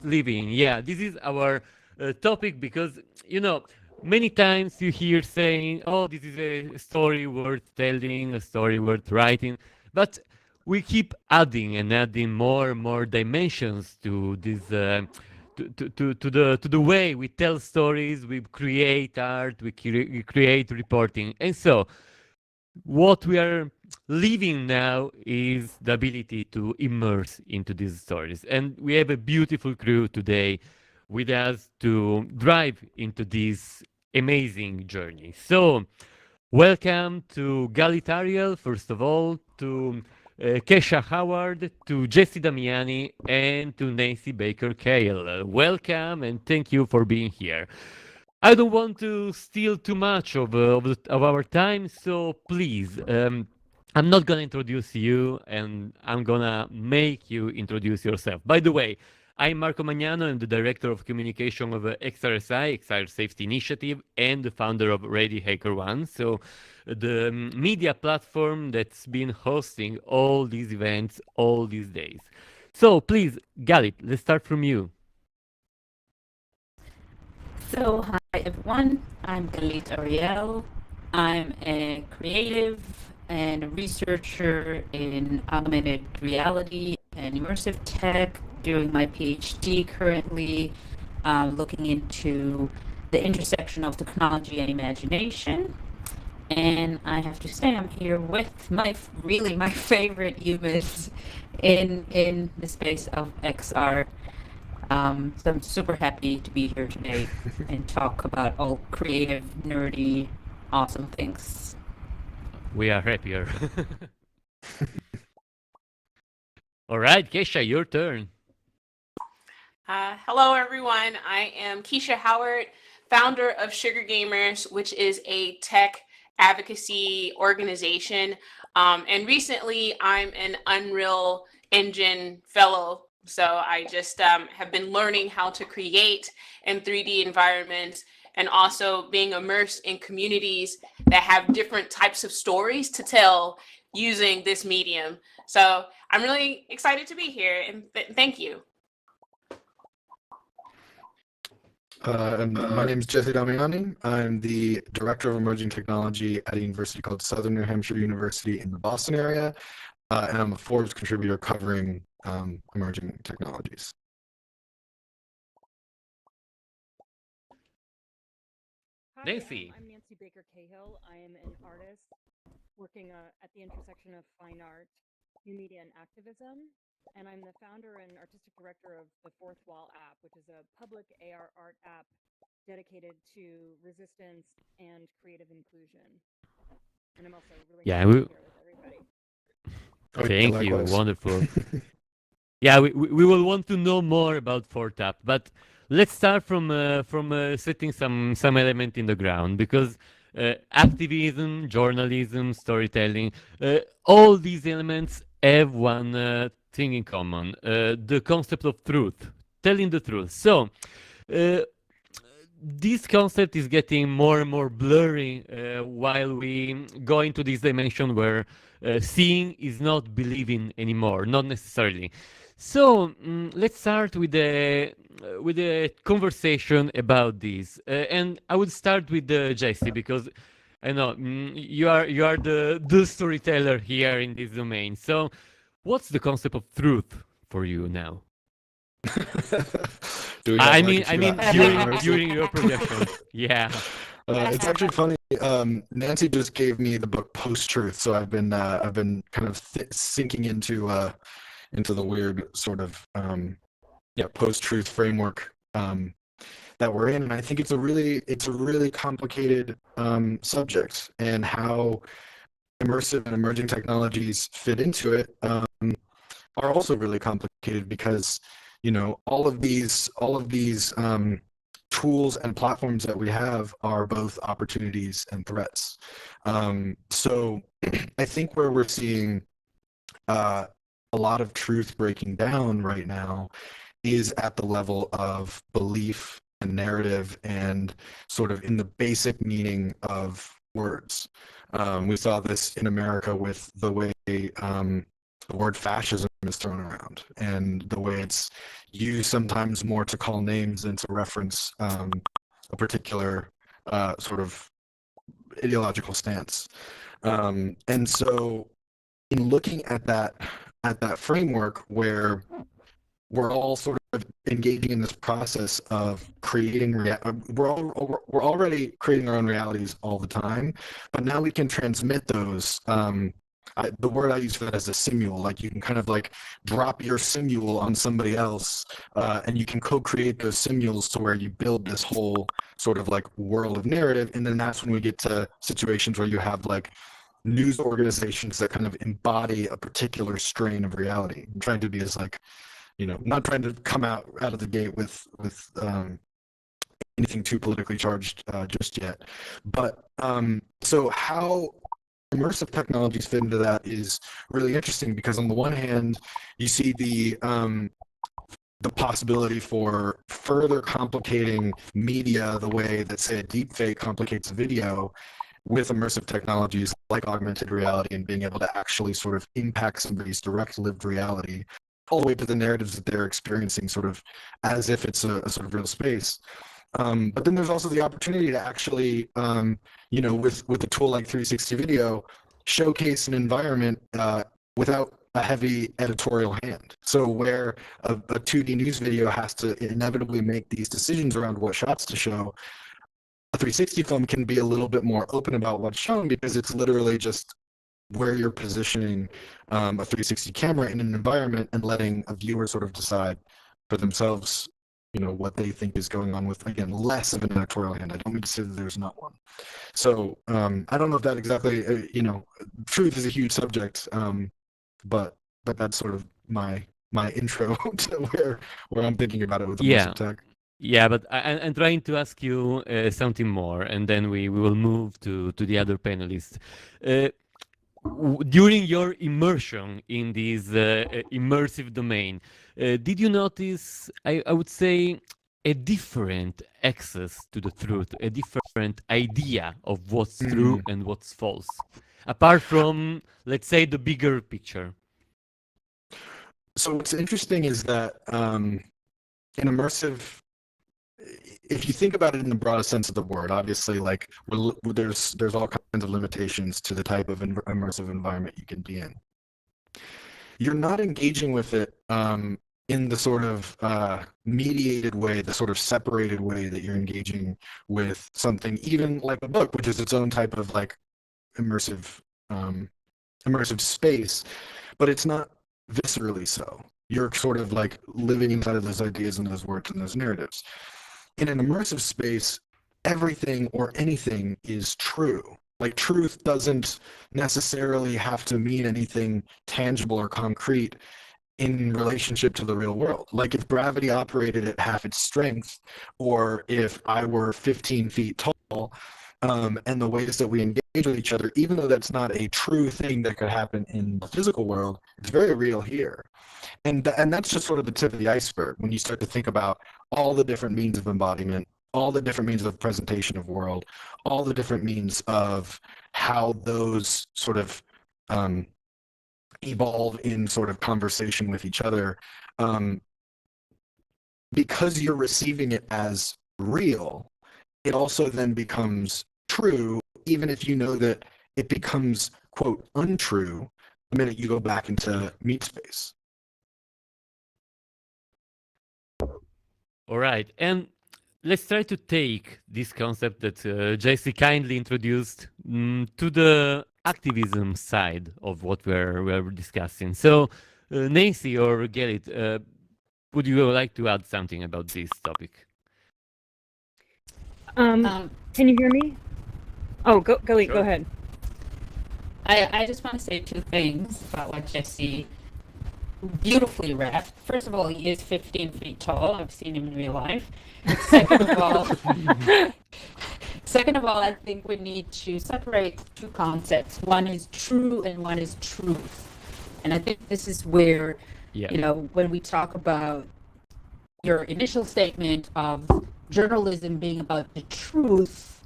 living. Yeah, this is our topic because, you know, many times you hear saying, oh, this is a story worth telling, a story worth writing. But we keep adding and adding more and more dimensions to this. To the way we tell stories, we create art, we create reporting, and so what we are living now is the ability to immerse into these stories. And we have a beautiful crew today with us to drive into this amazing journey. So, welcome to Galit Ariel, first of all, to Kesha Howard, to Jesse Damiani, and to Nancy Baker Cale. Welcome and thank you for being here. I don't want to steal too much of our time, so please, I'm not gonna introduce you, and I'm gonna make you introduce yourself. By the way, I'm Marco Magnano. I'm the director of communication of XRSI, XR Safety Initiative, and the founder of Ready Hacker One. So, the media platform that's been hosting all these events all these days. So, please, Galit, let's start from you. So, hi everyone, I'm Galit Ariel. I'm a creative and a researcher in augmented reality and immersive tech, doing my PhD currently, looking into the intersection of technology and imagination. And I have to say, I'm here with my favorite humans in the space of XR. So I'm super happy to be here today and talk about all creative, nerdy, awesome things. We are happier. All right, Kesha, your turn. Hello, everyone. I am Keisha Howard, founder of Sugar Gamers, which is a tech advocacy organization. And recently, I'm an Unreal Engine fellow. So I just have been learning how to create in 3D environments and also being immersed in communities that have different types of stories to tell using this medium. So I'm really excited to be here and thank you. And my name is Jesse Damiani. I'm the Director of Emerging Technology at a university called Southern New Hampshire University in the Boston area, and I'm a Forbes contributor covering emerging technologies. Hi, Nancy. I'm Nancy Baker Cahill. I am an artist working at the intersection of fine art, new media, and activism. And I'm the founder and artistic director of the Fourth Wall app, which is a public AR art app dedicated to resistance and creative inclusion. And I'm also really Yeah, happy to be here with everybody. thank you. Likewise. Wonderful. Yeah, we will want to know more about Fortap, but let's start from setting some element in the ground because activism, journalism, storytelling, all these elements have one thing in common: the concept of truth, telling the truth. So. This concept is getting more and more blurry while we go into this dimension where seeing is not believing anymore, not necessarily. So let's start with a conversation about this, and I would start with Jesse because I know you are the storyteller here in this domain. So, what's the concept of truth for you now? Do we have like a I few mean hours? during your projection. Yeah. It's actually funny. Nancy just gave me the book Post Truth, so I've been kind of sinking into the weird sort of post truth framework that we're in, and I think it's a really complicated subject, and how immersive and emerging technologies fit into it are also really complicated because all of these tools and platforms that we have are both opportunities and threats. So I think where we're seeing a lot of truth breaking down right now is at the level of belief and narrative and sort of in the basic meaning of words. We saw this in America with the way the word fascism is thrown around, and the way it's used sometimes more to call names than to reference a particular sort of ideological stance. And so, in looking at that framework where we're all sort of engaging in this process of creating we're already creating our own realities all the time, but now we can transmit those. The word I use for that is a simule. Like you can kind of like drop your simule on somebody else, and you can co-create those simules to where you build this whole sort of like world of narrative. And then that's when we get to situations where you have like news organizations that kind of embody a particular strain of reality. I'm trying to be as like, not trying to come out of the gate with anything too politically charged just yet. But so how immersive technologies fit into that is really interesting, because on the one hand, you see the possibility for further complicating media the way that, say, a deepfake complicates a video, with immersive technologies like augmented reality and being able to actually sort of impact somebody's direct lived reality, all the way to the narratives that they're experiencing, sort of as if it's a sort of real space. But then there's also the opportunity to actually, with a tool like 360 video, showcase an environment without a heavy editorial hand. So where a 2D news video has to inevitably make these decisions around what shots to show, a 360 film can be a little bit more open about what's shown, because it's literally just where you're positioning a 360 camera in an environment and letting a viewer sort of decide for themselves, what they think is going on, with, again, less of an editorial hand. I don't mean to say that there's not one. So I don't know if that exactly, truth is a huge subject, but that's sort of my intro to where I'm thinking about it with immersive tech. Yeah, but I'm trying to ask you something more, and then we will move to the other panelists. During your immersion in this immersive domain, did you notice, I would say, a different access to the truth, a different idea of what's true and what's false, apart from, let's say, the bigger picture? So what's interesting is that in immersive, if you think about it in the broadest sense of the word, obviously, like there's all kinds of limitations to the type of immersive environment you can be in. You're not engaging with it in the sort of mediated way, the sort of separated way that you're engaging with something, even like a book, which is its own type of like immersive space, but it's not viscerally so. You're sort of like living inside of those ideas and those words and those narratives. In an immersive space, everything or anything is true. Like, truth doesn't necessarily have to mean anything tangible or concrete in relationship to the real world. Like, if gravity operated at half its strength, or if I were 15 feet tall, and the ways that we engage with each other, even though that's not a true thing that could happen in the physical world, it's very real here. And that's just sort of the tip of the iceberg when you start to think about all the different means of embodiment, all the different means of presentation of world, all the different means of how those sort of evolve in sort of conversation with each other. Because you're receiving it as real, it also then becomes true, even if you know that it becomes, quote, untrue the minute you go back into meat space. All right, and let's try to take this concept that Jesse kindly introduced to the activism side of what we're discussing. So, Nancy or Gerrit, would you like to add something about this topic? Can you hear me? Oh, Galit, Sure. go ahead. I just want to say two things about what Jesse beautifully wrapped. First of all, he is 15 feet tall. I've seen him in real life. Second of all, I think we need to separate two concepts. One is true and one is truth. And I think this is where, when we talk about your initial statement of journalism being about the truth,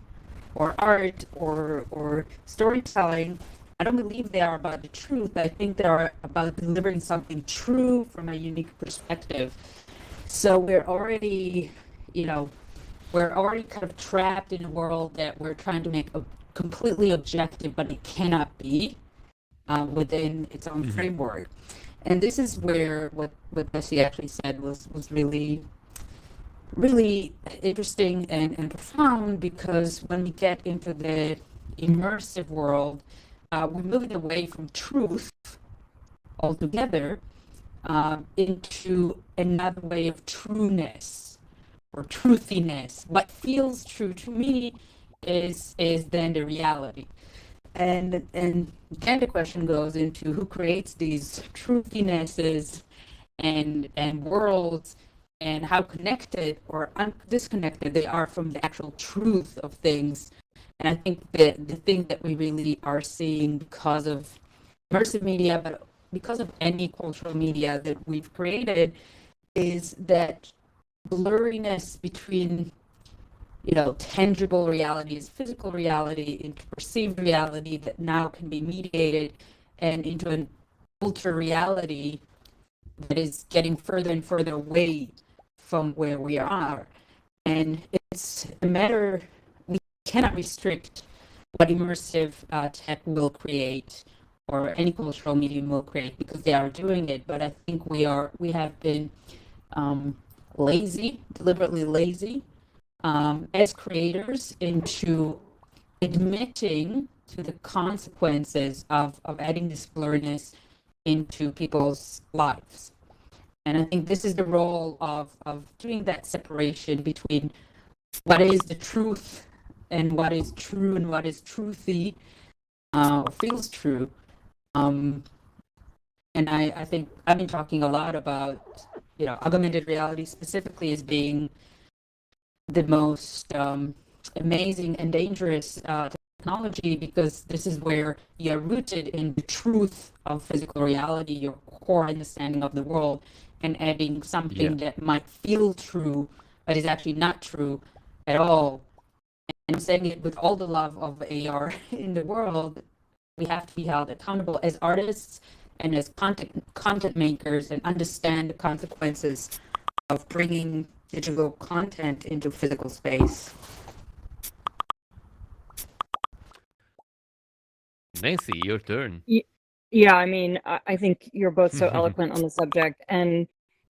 or art, or storytelling, I don't believe they are about the truth. I think they are about delivering something true from a unique perspective. So you know, we're already kind of trapped in a world that we're trying to make completely objective, but it cannot be within its own Mhm. framework. And this is where what Bessie actually said was really, really interesting and profound, because when we get into the immersive world, we're moving away from truth altogether into another way of trueness or truthiness. What feels true to me is then the reality. And then the question goes into who creates these truthinesses and worlds, and how connected or disconnected they are from the actual truth of things. And I think that the thing that we really are seeing because of immersive media, but because of any cultural media that we've created, is that blurriness between, tangible realities, physical reality, into perceived reality that now can be mediated, and into an ultra reality that is getting further and further away from where we are. And it's a matter, we cannot restrict what immersive tech will create or any cultural medium will create, because they are doing it. But I think we have been lazy, deliberately lazy, as creators, into admitting to the consequences of adding this blurriness into people's lives. And I think this is the role of doing that separation between what is the truth and what is true and what is truthy, or feels true. Um, and I think I've been talking a lot about, augmented reality specifically as being the most amazing and dangerous technology, because this is where you're rooted in the truth of physical reality, your core understanding of the world, and adding Yeah. something that might feel true but is actually not true at all. And I'm saying it with all the love of AR in the world. We have to be held accountable as artists and as content makers, and understand the consequences of bringing digital content into physical space. Nancy, your turn. Yeah, I mean, I think you're both so eloquent on the subject, and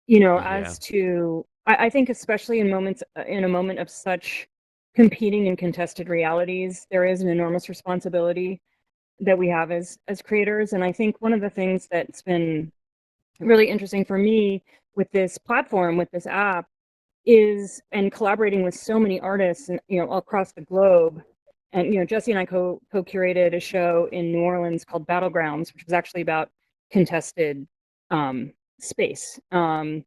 Yeah. as to, I think especially in a moment of such competing and contested realities, there is an enormous responsibility that we have as creators. And I think one of the things that's been really interesting for me with this platform, with this app, is, and collaborating with so many artists and all across the globe. And Jesse and I co-curated a show in New Orleans called Battlegrounds, which was actually about contested space, and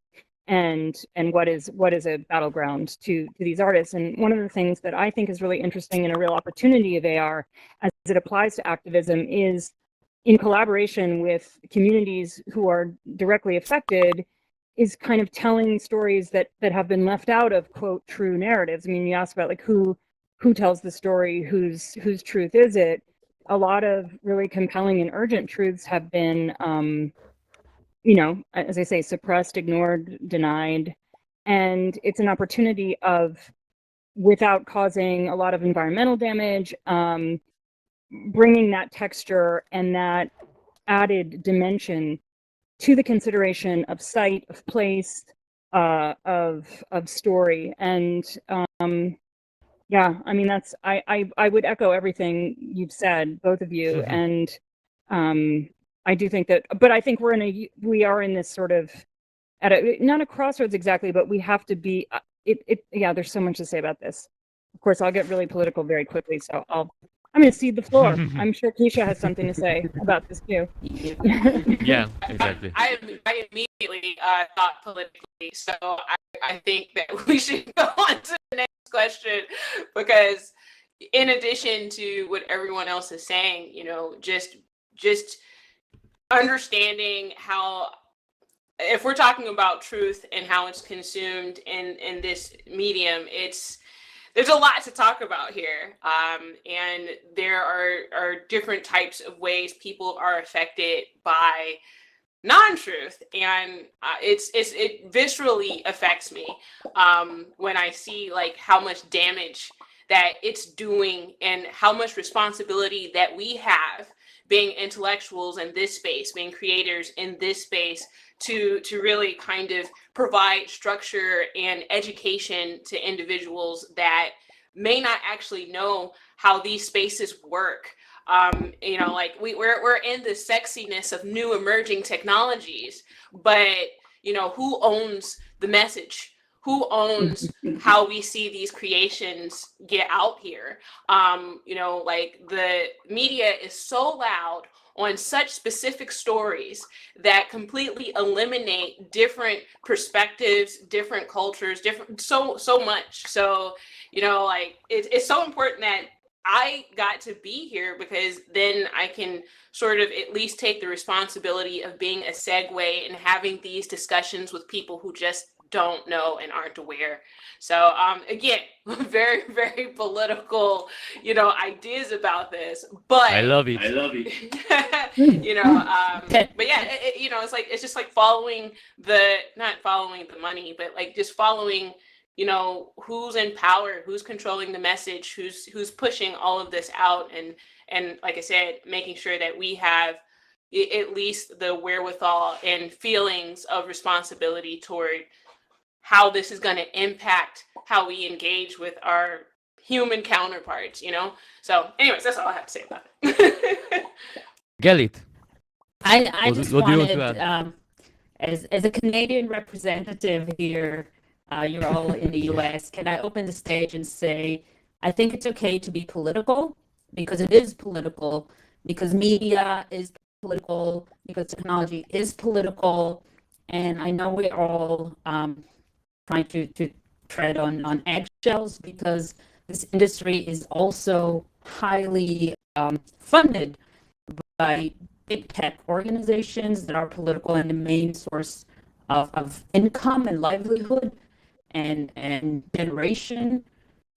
what is a battleground to these artists. And one of the things that I think is really interesting and a real opportunity of AR as it applies to activism is, in collaboration with communities who are directly affected, is kind of telling stories that have been left out of, quote, true narratives. I mean, you asked about like who tells the story, whose truth is it. A lot of really compelling and urgent truths have been as I say, suppressed, ignored, denied. And it's an opportunity of, without causing a lot of environmental damage, bringing that texture and that added dimension to the consideration of site, of place, of story. And yeah, I mean, that's, I would echo everything you've said, both of you. And I do think that, but I think we are in this sort of, at a, not a crossroads exactly, but we have to be, yeah, there's so much to say about this. Of course, I'll get really political very quickly, so I'm going to cede the floor. I'm sure Keisha has something to say about this too. Yeah, exactly. I immediately thought politically, so I think that we should go on to the next question, because in addition to what everyone else is saying, just understanding how, if we're talking about truth and how it's consumed in this medium, there's a lot to talk about here, and there are different types of ways people are affected by non-truth, and it viscerally affects me when I see like how much damage that it's doing and how much responsibility that we have being intellectuals in this space, being creators in this space, to really kind of provide structure and education to individuals that may not actually know how these spaces work. Like we're in the sexiness of new emerging technologies, but who owns the message? Who owns how we see these creations get out here? Like the media is so loud on such specific stories that completely eliminate different perspectives, different cultures, different so much. So, like it's so important that I got to be here, because then I can sort of at least take the responsibility of being a segue and having these discussions with people who just don't know and aren't aware. So again, very, very political, ideas about this, I but love it. but yeah, it's just like following not following the money, but like just following who's in power, who's controlling the message, who's pushing all of this out, and like I said, making sure that we have at least the wherewithal and feelings of responsibility toward how this is going to impact how we engage with our human counterparts. So anyways, that's all I have to say about it. Galit, I what, just what do you want to wanted, add? as a Canadian representative here, you're all in the US, can I open the stage and say, I think it's okay to be political, because it is political, because media is political, because technology is political, and I know we're all trying to tread on eggshells, because this industry is also highly funded by big tech organizations that are political, and the main source of income and livelihood and generation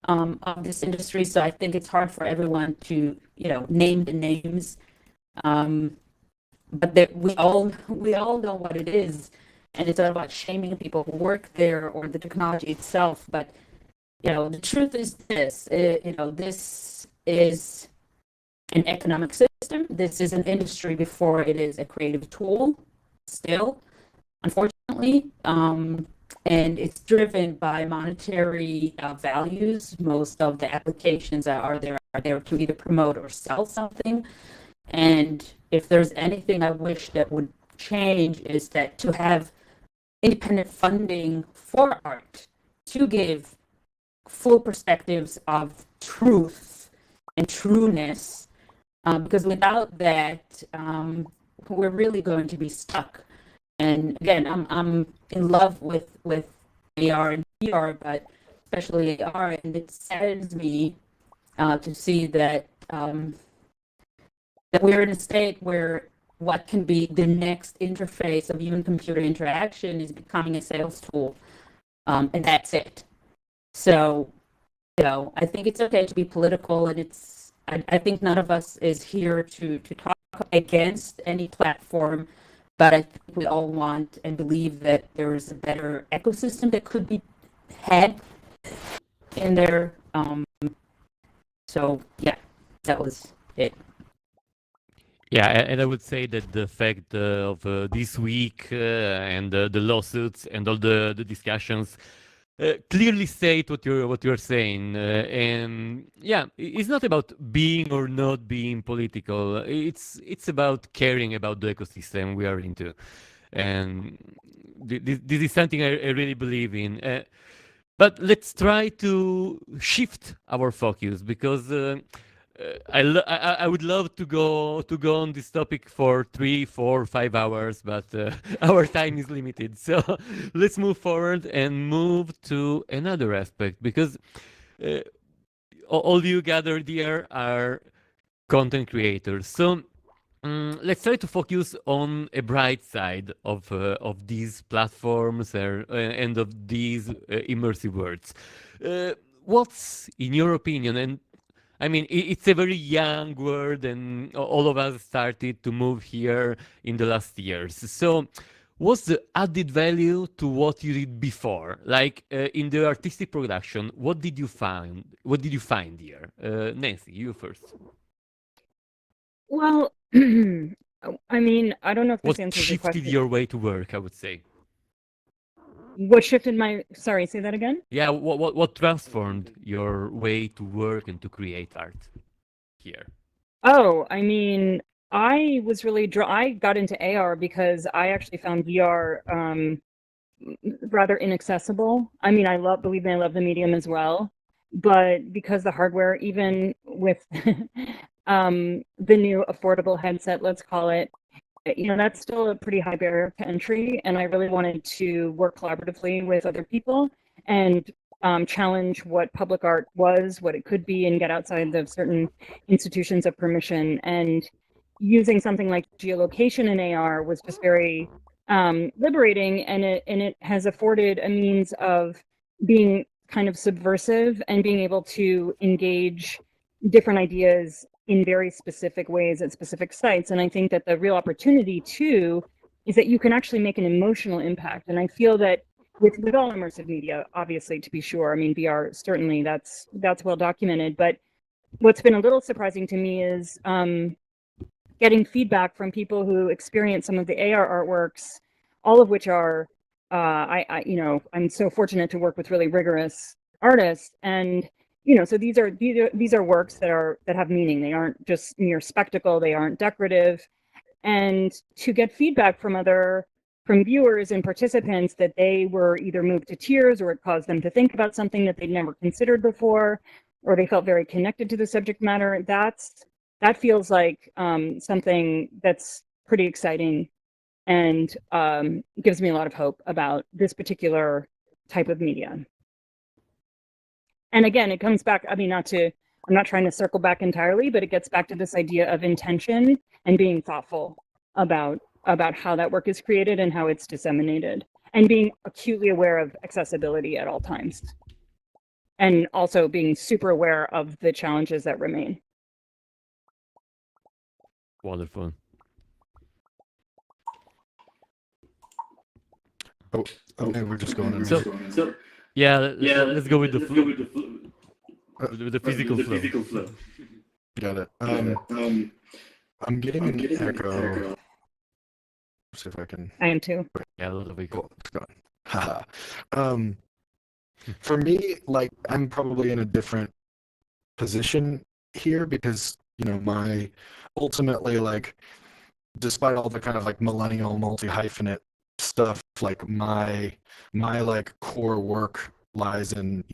of this industry. So I think it's hard for everyone to name the names, but we all know what it is, and it's not about shaming people who work there or the technology itself. But the truth is this: this is an economic system. This is an industry before it is a creative tool, still, unfortunately. And it's driven by monetary values. Most of the applications that are there to either promote or sell something. And if there's anything I wish that would change, is that to have independent funding for art, to give full perspectives of truth and trueness, because without that, we're really going to be stuck. And again, I'm in love with AR and VR, but especially AR, and it saddens me to see that that we're in a state where what can be the next interface of human computer interaction is becoming a sales tool, and that's it. So, I think it's okay to be political, and I think none of us is here to talk against any platform, but I think we all want and believe that there is a better ecosystem that could be had in there. So yeah, that was it. Yeah, and I would say that the fact of this week and the lawsuits and all the discussions clearly state what you're saying. And yeah, it's not about being or not being political. It's about caring about the ecosystem we are into, and this is something I really believe in. But let's try to shift our focus, because I would love to go on this topic for 3, 4, 5 hours, but our time is limited. So let's move forward and move to another aspect, because uh, all you gathered here are content creators. So let's try to focus on a bright side of these platforms and of these immersive worlds. Uh, what's in your opinion, and I mean, it's a very young world, and all of us started to move here in the last years. So, what's the added value to what you did before? Like in the artistic production, what did you find? What did you find here? Nancy, you first. Well, I mean, I don't know if this What answers your shifted question. your way to work? I would say. What shifted my, sorry, say that again? Yeah. What transformed your way to work and to create art here? Oh, I mean, I was really I got into AR because I actually found VR rather inaccessible. I mean, believe me, I love the medium as well, but because the hardware, even with the new affordable headset, let's call it, that's still a pretty high barrier to entry. And I really wanted to work collaboratively with other people and challenge what public art was, what it could be, and get outside of certain institutions of permission. And using something like geolocation in AR was just very liberating, and it has afforded a means of being kind of subversive and being able to engage different ideas in very specific ways at specific sites. And I think that the real opportunity too is that you can actually make an emotional impact. And I feel that with all immersive media, obviously, to be sure, I mean, VR, certainly that's well documented. But what's been a little surprising to me is getting feedback from people who experience some of the AR artworks, all of which are, I'm so fortunate to work with really rigorous artists, and so these are works that have meaning. They aren't just mere spectacle. They aren't decorative, and to get feedback from viewers and participants that they were either moved to tears, or it caused them to think about something that they'd never considered before, or they felt very connected to the subject matter. That feels like something that's pretty exciting, and gives me a lot of hope about this particular type of media. And again, it comes back, I mean, I'm not trying to circle back entirely, but it gets back to this idea of intention and being thoughtful about how that work is created and how it's disseminated, and being acutely aware of accessibility at all times, and also being super aware of the challenges that remain. Wonderful. Oh, okay, we're just going in. So, yeah, let's go with the with the physical flow. Got it. I'm getting an echo. See if I can. I am too. Yeah, a little bit. Cool. It's gone. Haha. For me, like, I'm probably in a different position here because my ultimately, like, despite all the kind of like millennial multi-hyphenate stuff, like my like core work lies in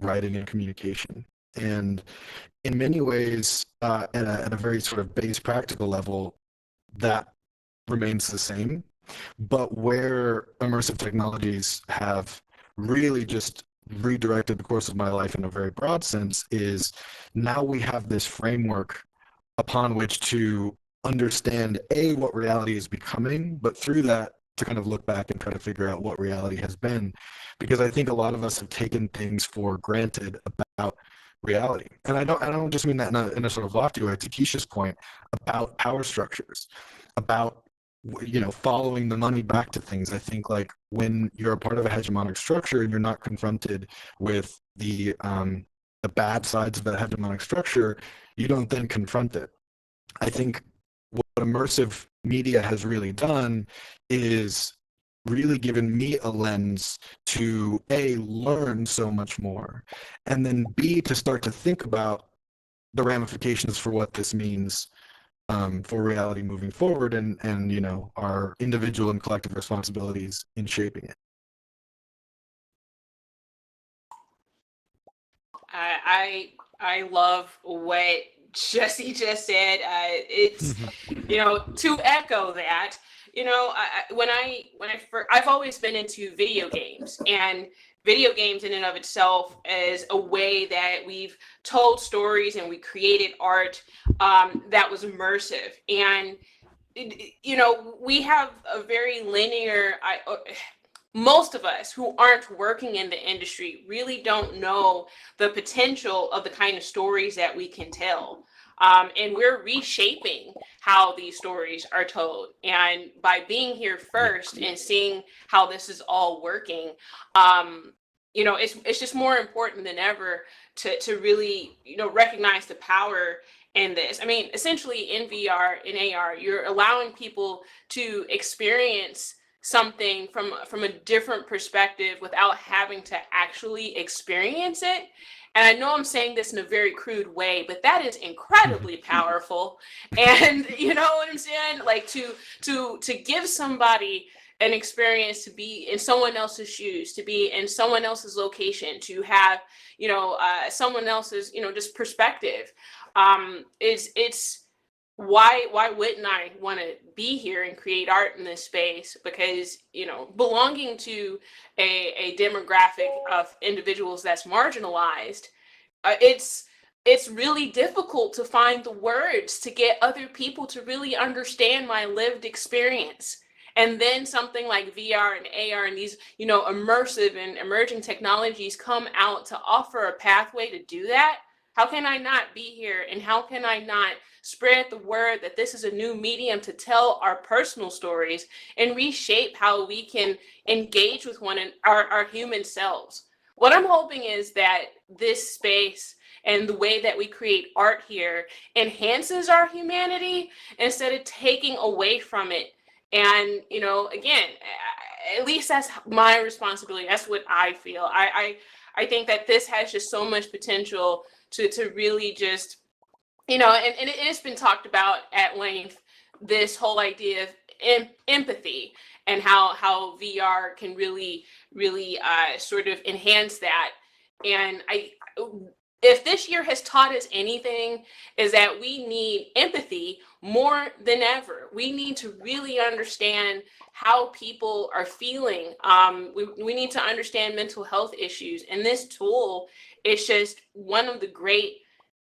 writing and communication, and in many ways at a very sort of base practical level that remains the same. But where immersive technologies have really just redirected the course of my life in a very broad sense is now we have this framework upon which to understand what reality is becoming, but through that to kind of look back and try to figure out what reality has been, because I think a lot of us have taken things for granted about reality. And I don't just mean that in a sort of lofty way. To Keisha's point about power structures, about following the money back to things. I think, like, when you're a part of a hegemonic structure and you're not confronted with the bad sides of that hegemonic structure, you don't then confront it. I think what immersive media has really done is really given me a lens to A, learn so much more, and then B, to start to think about the ramifications for what this means for reality moving forward, and our individual and collective responsibilities in shaping it. I love what Jesse just said. It's to echo that. I've always been into video games, and video games in and of itself is a way that we've told stories and we created art that was immersive. And we have a very linear most of us who aren't working in the industry really don't know the potential of the kind of stories that we can tell. And we're reshaping how these stories are told. And by being here first and seeing how this is all working, it's just more important than ever to really, recognize the power in this. I mean, essentially in VR, in AR, you're allowing people to experience something from a different perspective without having to actually experience it. And I know I'm saying this in a very crude way, but that is incredibly powerful. And you know what I'm saying? Like to give somebody an experience to be in someone else's shoes, to be in someone else's location, to have, someone else's, just perspective. It's why wouldn't I want to be here and create art in this space? Because, belonging to a demographic of individuals that's marginalized, it's really difficult to find the words to get other people to really understand my lived experience. And then something like VR and AR and these, immersive and emerging technologies come out to offer a pathway to do that. How can I not be here? And how can I not spread the word that this is a new medium to tell our personal stories and reshape how we can engage with our human selves? What I'm hoping is that this space and the way that we create art here enhances our humanity instead of taking away from it. And, again, at least that's my responsibility. That's what I feel. I think that this has just so much potential to really just, and it has been talked about at length, this whole idea of empathy and how VR can really, really sort of enhance that. And if this year has taught us anything, is that we need empathy more than ever. We need to really understand how people are feeling. We need to understand mental health issues. And this tool is just one of the great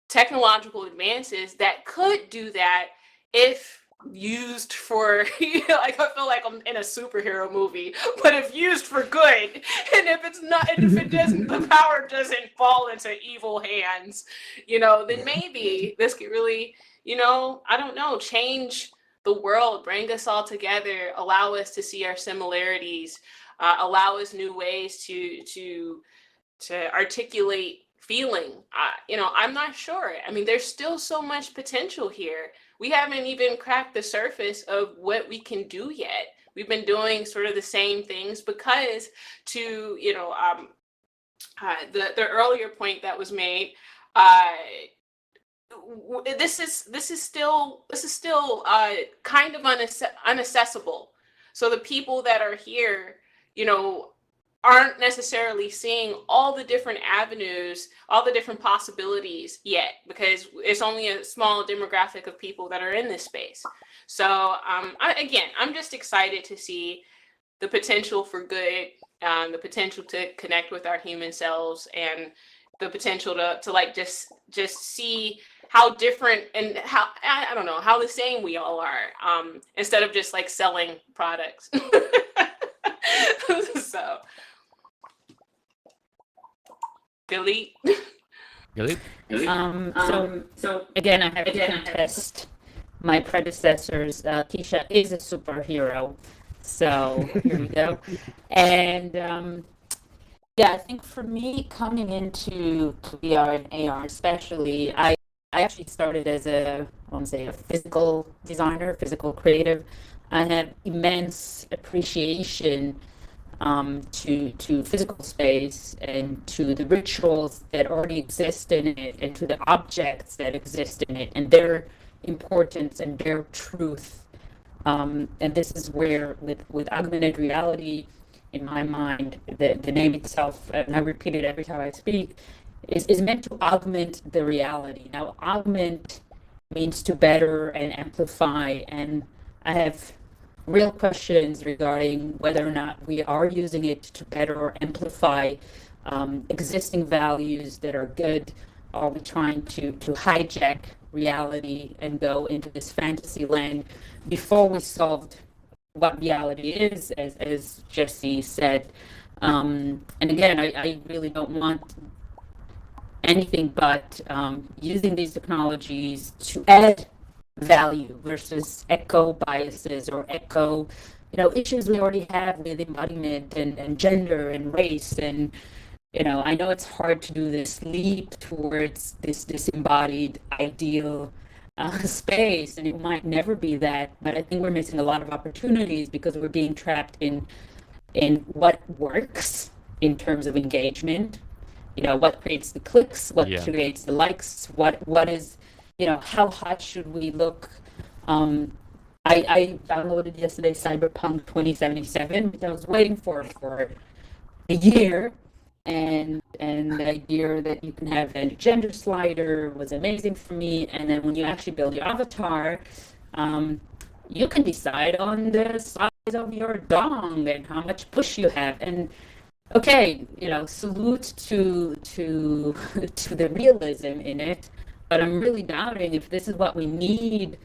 technological advances that could do that if used for, like I feel like I'm in a superhero movie, but if used for good, and if it doesn't, the power doesn't fall into evil hands, then maybe this could really, I don't know, change the world, bring us all together, allow us to see our similarities, allow us new ways to articulate feeling. I'm not sure. I mean, there's still so much potential here. We haven't even cracked the surface of what we can do yet. We've been doing sort of the same things because the earlier point that was made, this is still kind of unaccessible. So the people that are here, aren't necessarily seeing all the different avenues, all the different possibilities yet, because it's only a small demographic of people that are in this space. So I'm just excited to see the potential for good, the potential to connect with our human selves, and the potential to like just see how different and how, I don't know, how the same we all are, instead of just like selling products. So. Delete. Delete. So again, I have to contest my predecessors. Keisha is a superhero, so here we go. And I think for me, coming into VR and AR, especially, I actually started as I want to say a physical designer, physical creative. I have immense appreciation to physical space and to the rituals that already exist in it and to the objects that exist in it and their importance and their truth. And this is where with augmented reality, in my mind, the name itself, and I repeat it every time I speak, is meant to augment the reality. Now, augment means to better and amplify, and I have real questions regarding whether or not we are using it to better or amplify existing values that are good. Are we trying to hijack reality and go into this fantasy land before we solved what reality is, as Jesse said. And again, I really don't want anything but using these technologies to add value versus echo biases or echo, issues we already have with embodiment and gender and race. And I know it's hard to do this leap towards this disembodied ideal space, and it might never be that. But I think we're missing a lot of opportunities because we're being trapped in what works in terms of engagement. What creates the clicks, what Yeah. creates the likes, what is, how hot should we look? I downloaded yesterday Cyberpunk 2077, which I was waiting for a year, and the idea that you can have a gender slider was amazing for me. And then when you actually build your avatar, um, you can decide on the size of your dong and how much push you have. And okay, salute to to the realism in it, but I'm really doubting if this is what we need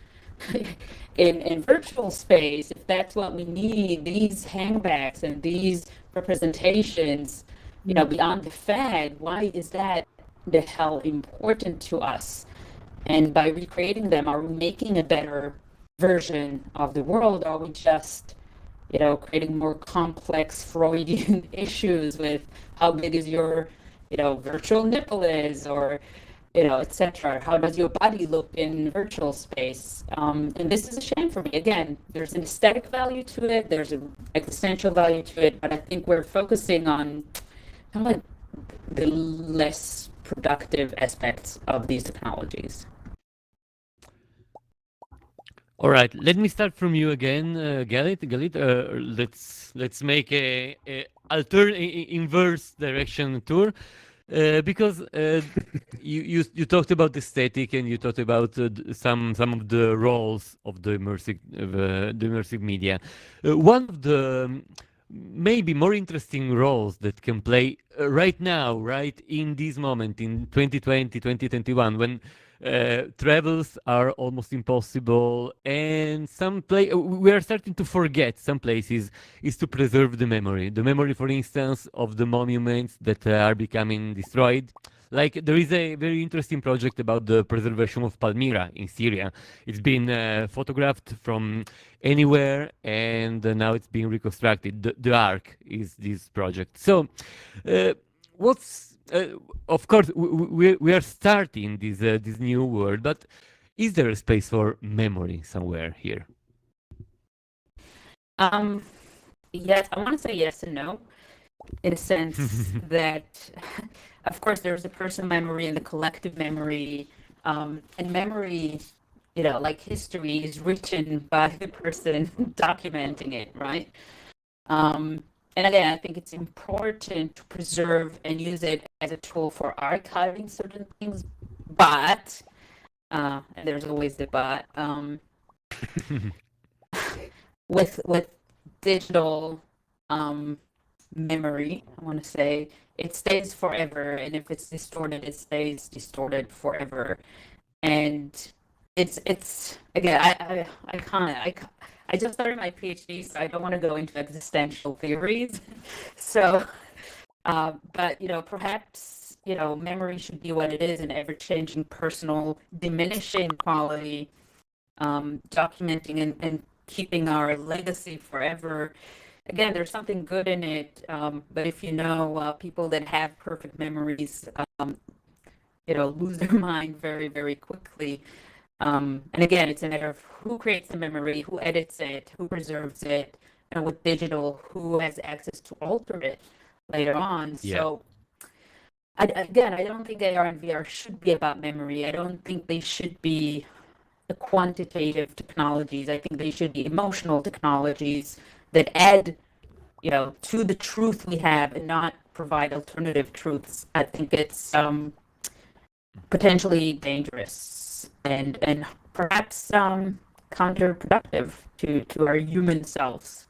in virtual space. If that's what we need, these hangbacks and these representations, beyond the fad, why is that the hell important to us? And by recreating them, are we making a better version of the world? Or are we just creating more complex Freudian issues with how big is your, virtual nipple is, or, etc. How does your body look in virtual space? And this is a shame for me. Again, there's an aesthetic value to it, there's an existential value to it, but I think we're focusing on kind of like the less productive aspects of these technologies. All right, let me start from you again, Galit. Galit, let's make a inverse direction tour, because you talked about the aesthetic and you talked about some of the roles of the immersive media. One of the maybe more interesting roles that can play right now, right in this moment in 2020, 2021, when travels are almost impossible, and we are starting to forget some places, is to preserve the memory, for instance, of the monuments that are becoming destroyed. Like, there is a very interesting project about the preservation of Palmyra in Syria. It's been photographed from anywhere, and now it's being reconstructed. The Ark is this project. So what's of course we are starting this new world, but is there a space for memory somewhere here? Yes, I want to say yes and no, in a sense that, of course, there's a personal memory and the collective memory, and memory, like history, is written by the person documenting it, right? And again, I think it's important to preserve and use it as a tool for archiving certain things, but, and there's always the but, with digital memory, I want to say it stays forever, and if it's distorted, it stays distorted forever. And it's again, I just started my PhD, so I don't want to go into existential theories. So, but perhaps memory should be what it is, an ever-changing, personal, diminishing quality, documenting and keeping our legacy forever. Again, there's something good in it, but if people that have perfect memories, lose their mind very, very quickly. And again, it's a matter of who creates the memory, who edits it, who preserves it, and with digital, who has access to alter it later on. Yeah. So, again, I don't think AR and VR should be about memory. I don't think they should be the quantitative technologies. I think they should be emotional technologies that add, to the truth we have and not provide alternative truths. I think it's potentially dangerous and perhaps counterproductive to our human selves.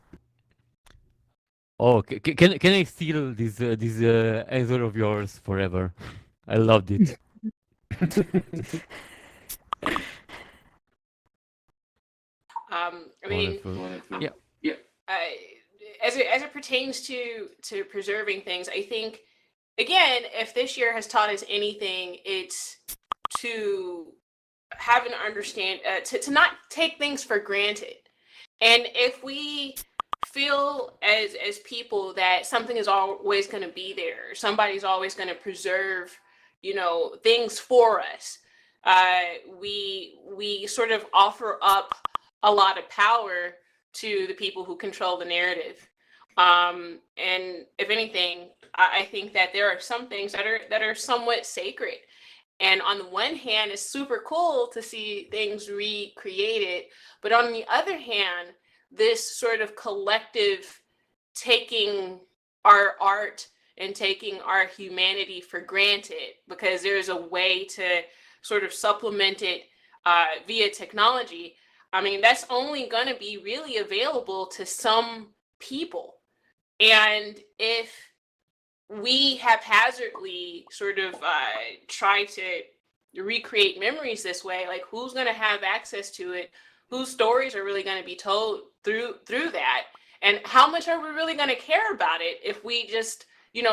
Oh, can I steal this answer of yours forever? I loved it. I mean, Wonderful. Yeah. Yeah. As it pertains to preserving things, I think, again, if this year has taught us anything, it's to have an understand to not take things for granted. And if we feel as people that something is always going to be there, somebody's always going to preserve, things for us, we sort of offer up a lot of power to the people who control the narrative. And if anything, I think that there are some things that are somewhat sacred. And on the one hand, it's super cool to see things recreated, but on the other hand, this sort of collective taking our art and taking our humanity for granted because there's a way to sort of supplement it via technology. I mean, that's only going to be really available to some people. And if we haphazardly sort of try to recreate memories this way, like who's going to have access to it? Whose stories are really going to be told through that? And how much are we really going to care about it if we just,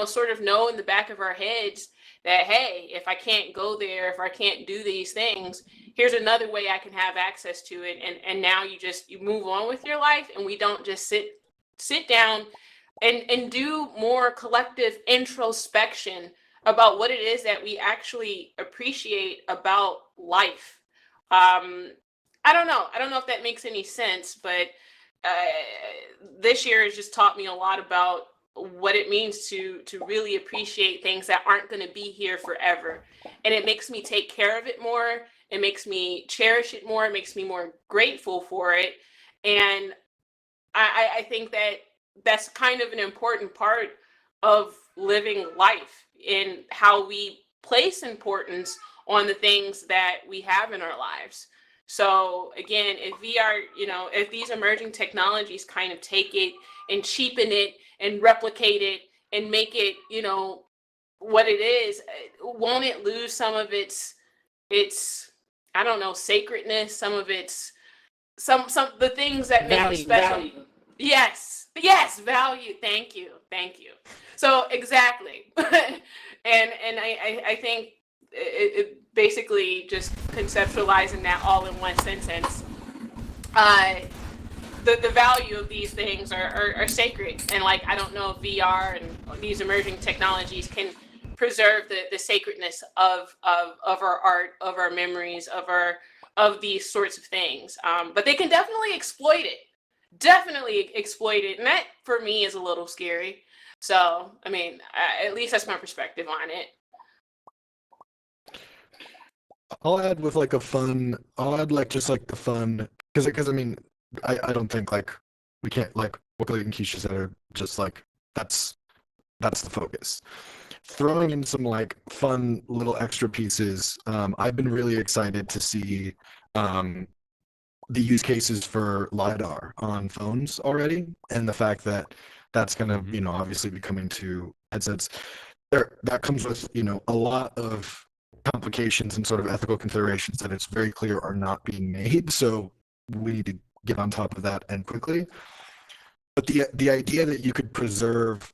sort of know in the back of our heads that, hey, if I can't go there, if I can't do these things, here's another way I can have access to it. And now you move on with your life, and we don't just sit down and do more collective introspection about what it is that we actually appreciate about life. I don't know if that makes any sense, but this year has just taught me a lot about what it means to really appreciate things that aren't going to be here forever. And it makes me take care of it more. It makes me cherish it more. It makes me more grateful for it. And I think that that's kind of an important part of living life, in how we place importance on the things that we have in our lives. So again, if VR, if these emerging technologies kind of take it and cheapen it and replicate it and make it, what it is, won't it lose some of its, I don't know, sacredness, some of its, some the things that make it special. Value. Yes, value. Thank you. So exactly. and I think it basically just conceptualizing that all in one sentence. The value of these things are sacred, and like I don't know if VR and these emerging technologies can preserve the sacredness of our art, of our memories, of these sorts of things. But they can definitely exploit it. And that for me is a little scary. So I mean, at least that's my perspective on it. I'll add just like the fun, because I mean, I don't think like we can't, like what Blake and Keisha said, are just like that's the focus. Throwing in some like fun little extra pieces. I've been really excited to see the use cases for LiDAR on phones already, and the fact that that's going to, obviously be coming to headsets. That comes with, a lot of complications and sort of ethical considerations that it's very clear are not being made. So we need to get on top of that, and quickly. But the idea that you could preserve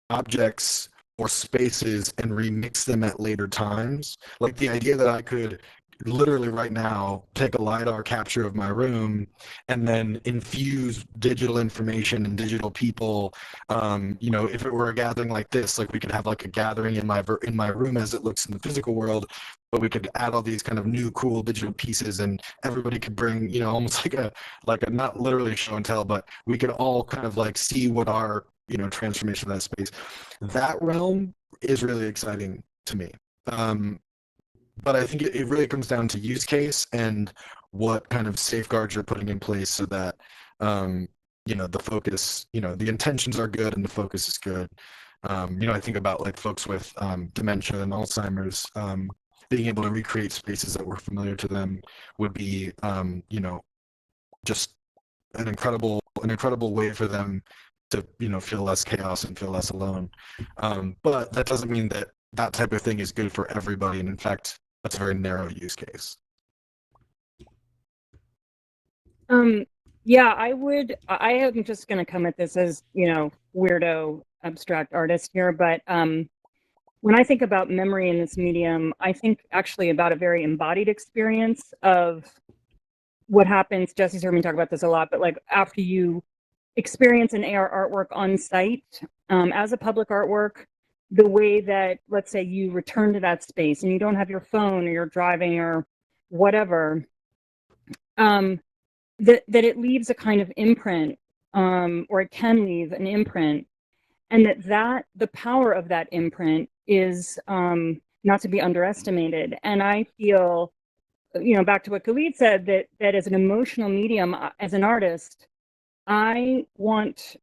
objects or spaces and remix them at later times, like the idea that I could literally right now take a LiDAR capture of my room and then infuse digital information and digital people. If it were a gathering like this, like we could have like a gathering in my room as it looks in the physical world, but we could add all these kind of new cool digital pieces, and everybody could bring, almost like a not literally show and tell, but we could all kind of like see what our transformation of that space. That realm is really exciting to me. But I think it really comes down to use case and what kind of safeguards you're putting in place so that, the focus, the intentions are good and the focus is good. I think about like folks with dementia and Alzheimer's, being able to recreate spaces that were familiar to them would be, just an incredible way for them to, feel less chaos and feel less alone. But that doesn't mean that type of thing is good for everybody. And in fact, that's a very narrow use case. Yeah, I am just going to come at this as, weirdo abstract artist here, but when I think about memory in this medium, I think actually about a very embodied experience of what happens. Jesse's heard me talk about this a lot, but like after you experience an AR artwork on site as a public artwork, the way that, let's say, you return to that space and you don't have your phone or you're driving or whatever, that it leaves a kind of imprint, or it can leave an imprint, and that the power of that imprint is not to be underestimated. And I feel, back to what Khalid said, that as an emotional medium, as an artist, I want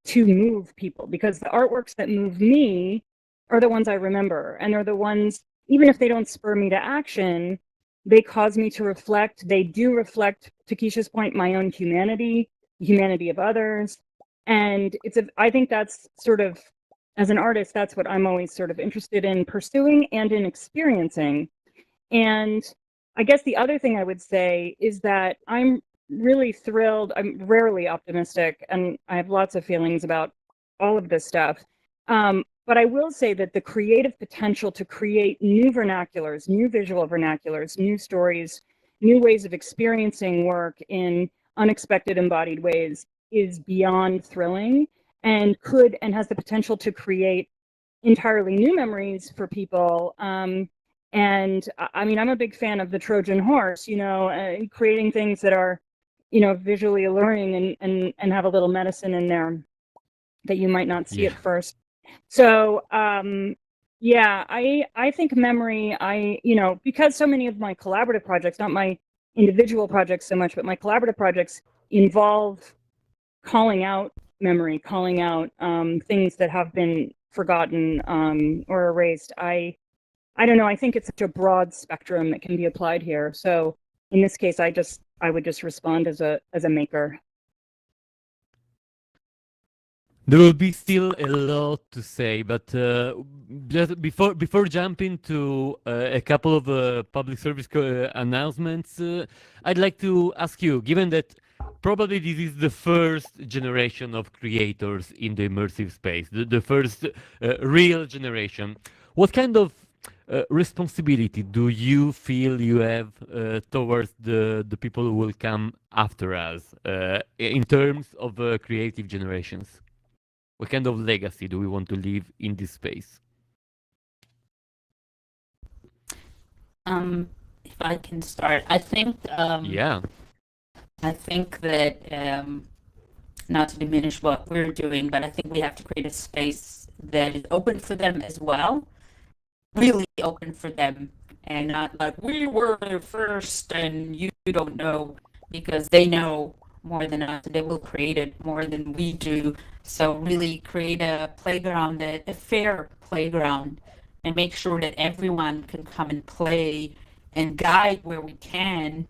to move people, because the artworks that move me are the ones I remember, and they're the ones, even if they don't spur me to action, they cause me to reflect. They do reflect, to Keisha's point, my own humanity, the humanity of others. And I think that's sort of, as an artist, that's what I'm always sort of interested in pursuing and in experiencing. And I guess the other thing I would say is that I'm really thrilled. I'm rarely optimistic, and I have lots of feelings about all of this stuff. But I will say that the creative potential to create new vernaculars, new visual vernaculars, new stories, new ways of experiencing work in unexpected embodied ways is beyond thrilling, and has the potential to create entirely new memories for people. And I mean, I'm a big fan of the Trojan horse, creating things that are, visually alluring and have a little medicine in there that you might not see Yeah. at first. So, yeah, I think memory, because so many of my collaborative projects, not my individual projects so much, but my collaborative projects involve calling out memory, calling out things that have been forgotten or erased. I don't know. I think it's such a broad spectrum that can be applied here. So in this case, I would just respond as a maker. There will be still a lot to say, but just before jumping to a couple of public service announcements, I'd like to ask you, given that probably this is the first generation of creators in the immersive space, the first real generation, what kind of responsibility do you feel you have towards the people who will come after us in terms of creative generations? What kind of legacy do we want to leave in this space? If I can start, Yeah. I think that not to diminish what we're doing, but I think we have to create a space that is open for them as well, really open for them, and not like we were there first and you don't know, because they know more than us. They will create it more than we do. So really create a playground, a fair playground, and make sure that everyone can come and play and guide where we can,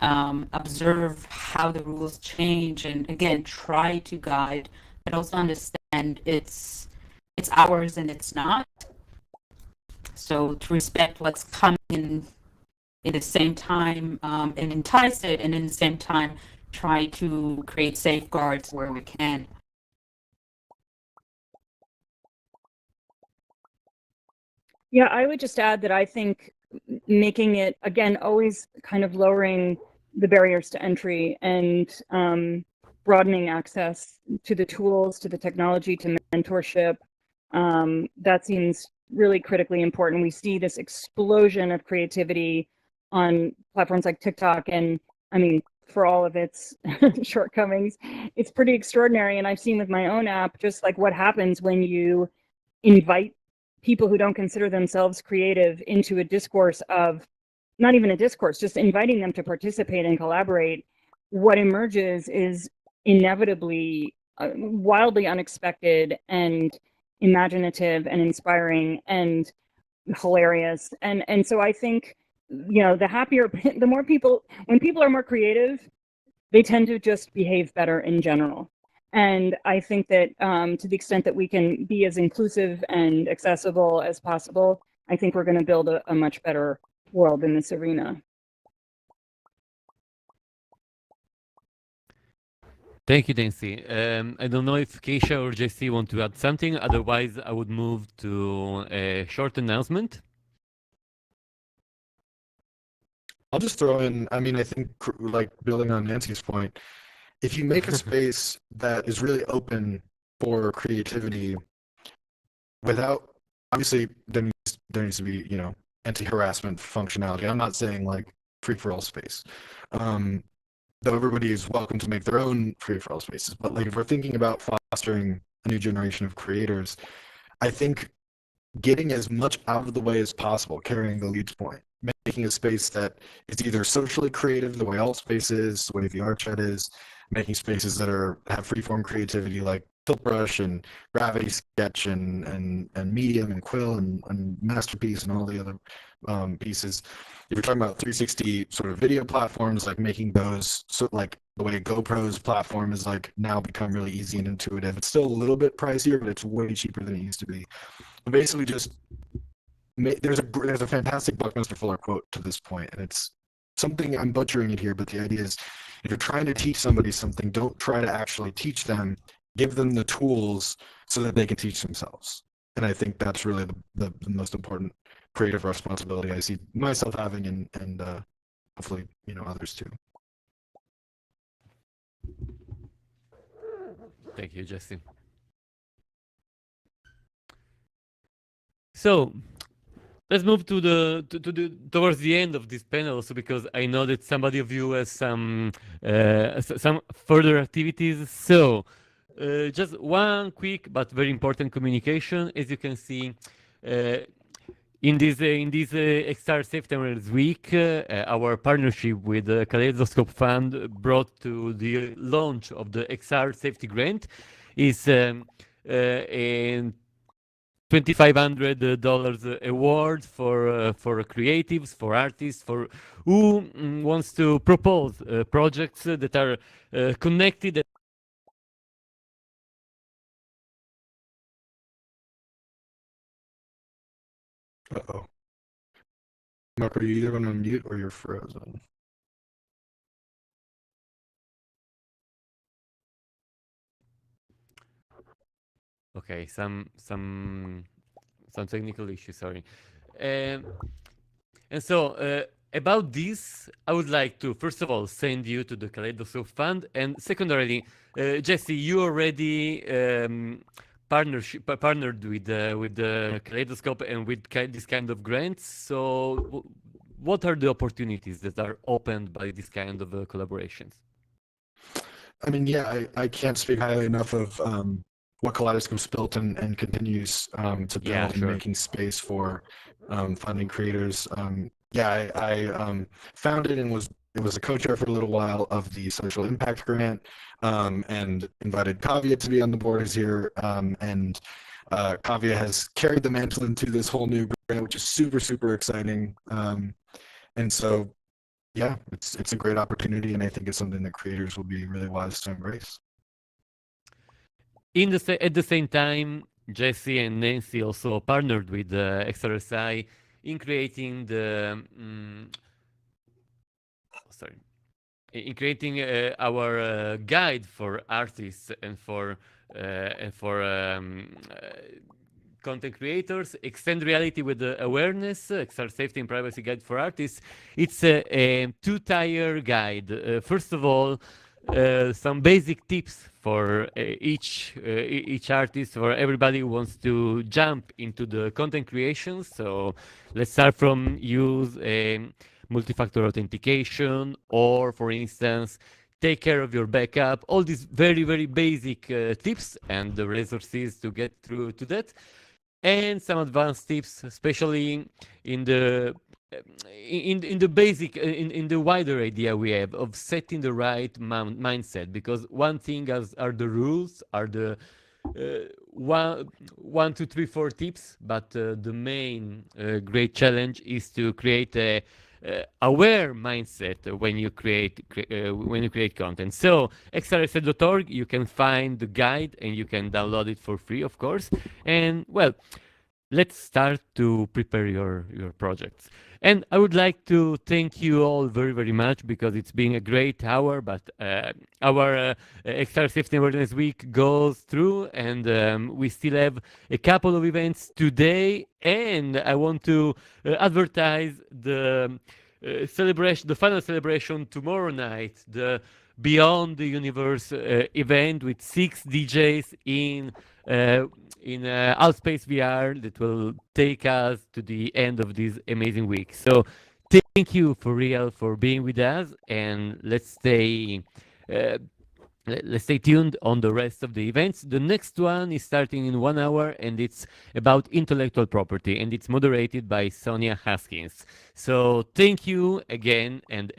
observe how the rules change, and again try to guide, but also understand it's ours and it's not. So to respect what's coming in the same time, and entice it, and in the same time try to create safeguards where we can. Yeah, I would just add that I think making it, again, always kind of lowering the barriers to entry and broadening access to the tools, to the technology, to mentorship, that seems really critically important. We see this explosion of creativity on platforms like TikTok, and I mean, for all of its shortcomings, it's pretty extraordinary. And I've seen with my own app just like what happens when you invite people who don't consider themselves creative into a discourse of, not even a discourse, just inviting them to participate and collaborate. What emerges is inevitably wildly unexpected and imaginative and inspiring and hilarious. And so I think, the happier, the more people, when people are more creative, they tend to just behave better in general. And I think that to the extent that we can be as inclusive and accessible as possible, I think we're going to build a much better world in this arena. Thank you, Nancy. I don't know if Keisha or JC want to add something. Otherwise, I would move to a short announcement. I'll just throw in, I mean, I think like building on Nancy's point, if you make a space that is really open for creativity without, obviously there needs to be, anti-harassment functionality. I'm not saying like free-for-all space. Though everybody is welcome to make their own free-for-all spaces. But like if we're thinking about fostering a new generation of creators, I think getting as much out of the way as possible, carrying the lead point, making a space that is either socially creative, the way Alt Space is, the way the Archet is, making spaces that have freeform creativity like Tiltbrush and Gravity Sketch and Medium and Quill and Masterpiece and all the other pieces. If you're talking about 360 sort of video platforms, like making those, so like the way GoPro's platform is like now become really easy and intuitive. It's still a little bit pricier, but it's way cheaper than it used to be. Basically just there's a fantastic Buckminster Fuller quote to this point, and it's something, I'm butchering it here, but the idea is if you're trying to teach somebody something, don't try to actually teach them, give them the tools so that they can teach themselves. And I think that's really the most important creative responsibility I see myself having, and hopefully others too. Thank you, Jesse. So let's move to the towards the end of this panel, also because I know that somebody of you has some further activities. So just one quick but very important communication. As you can see, in this XR September's week, our partnership with the Kaleidoscope Fund brought to the launch of the XR Safety Grant is a $2,500 award for creatives, for artists, for who wants to propose projects that are connected. Uh-oh. Mark, are you either going to mute or you're frozen? Okay, some technical issue. Sorry. And so about this, I would like to first of all send you to the Kaleidoscope Fund, and secondarily, Jesse, you already partnered with the Kaleidoscope and with this kind of grants. So, what are the opportunities that are opened by this kind of collaborations? I mean, yeah, I can't speak highly enough of what Kaleidoscope's built and continues to build, Yeah, and sure. making space for funding creators. Yeah, I founded and was a co-chair for a little while of the Social Impact Grant, and invited Kavya to be on the board as here. And Kavya has carried the mantle into this whole new grant, which is super, super exciting. And so, yeah, it's a great opportunity, and I think it's something that creators will be really wise to embrace. At the same time, Jesse and Nancy also partnered with XRSI in creating sorry, in creating our guide for artists and for content creators, Extend Reality with the Awareness, XR Safety and Privacy Guide for Artists. It's a two-tier guide. First of all, some basic tips for each artist, or everybody who wants to jump into the content creation. So let's start from use multi-factor authentication, or for instance, take care of your backup, all these very, very basic tips and the resources to get through to that. And some advanced tips, especially in the basic, in the wider idea we have of setting the right mindset. Because one thing are the rules, are the one, two, three, four tips, but the main great challenge is to create a aware mindset when you create content. So xrsa.org, you can find the guide and you can download it for free, of course. And well, let's start to prepare your projects. And I would like to thank you all very, very much because it's been a great hour, but our Extra Safety and Awareness Week goes through, and we still have a couple of events today. And I want to advertise the celebration, the final celebration tomorrow night, the Beyond the Universe event with 6 DJs in Outspace VR that will take us to the end of this amazing week. So thank you for real for being with us, and uh, let's stay tuned on the rest of the events. The next one is starting in 1 hour, and it's about intellectual property, and it's moderated by Sonia Haskins. So thank you again, and have